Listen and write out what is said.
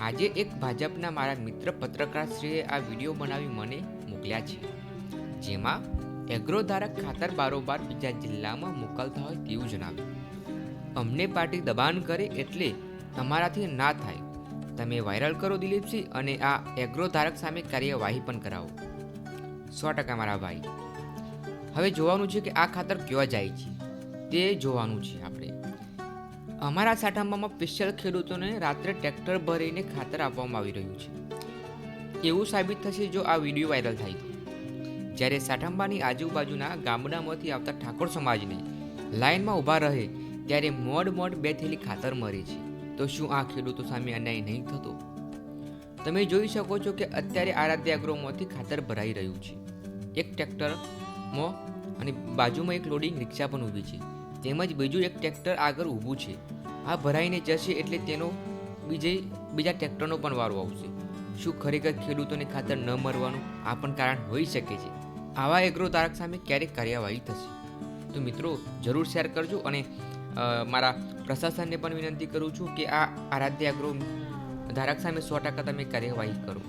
આજે એક ભાજપના મારા મિત્ર પત્રકારશ્રીએ આ વિડીયો બનાવી મને મોકલ્યા છે, જેમાં એગ્રોધારક ખાતર બારોબાર બીજા જિલ્લામાં મોકલતા હોય તેવું જણાવ્યું. અમને પાર્ટી દબાણ કરે એટલે તમારાથી ના થાય. તમે વાયરલ કરો દિલીપસિંહ અને આ એગ્રોધારક સામે કાર્યવાહી પણ કરાવો. 100% મારા ભાઈ. હવે જોવાનું છે કે આ ખાતર ક્યાં જાય છે તે જોવાનું છે આપણે. અમારા સાઠાંબામાં સ્પેશિયલ ખેડૂતોને રાત્રે ટ્રેક્ટર ભરીને ખાતર આપવામાં આવી રહ્યું છે. એવું સાબિત થશે જો આ વિડીયો વાયરલ થાય તો. જ્યારે સાઠાંબાની આજુબાજુના ગામડામાંથી આવતા ઠાકોર સમાજને લાઇનમાં ઊભા રહે ત્યારે મોડ 2 થેલી ખાતર મરે છે, તો શું આ ખેડૂતો સામે અન્યાય નહીં થતો? તમે જોઈ શકો છો કે અત્યારે આરાધ્ય એગ્રોમાંથી ખાતર ભરાઈ રહ્યું છે. એક ટ્રેક્ટરમાં અને બાજુમાં એક લોડિંગ રિક્ષા પણ ઊભી છે, તેમજ બીજું એક ટ્રેક્ટર આગળ ઊભું છે. આ ભરાઈને જશે એટલે તેનો બીજા ટ્રેક્ટરનો પણ વારો આવશે. શું ખરેખર ખેડૂતોને ખાતર ન મળવાનું આ પણ કારણ હોઈ શકે છે? આવા એગ્રોધારક સામે ક્યારેક કાર્યવાહી થશે? તો મિત્રો જરૂર શેર કરજો અને મારા પ્રશાસનને પણ વિનંતી કરું છું કે આ આરાધ્ય એગ્રો ધારક સામે 100% તમે કાર્યવાહી કરો.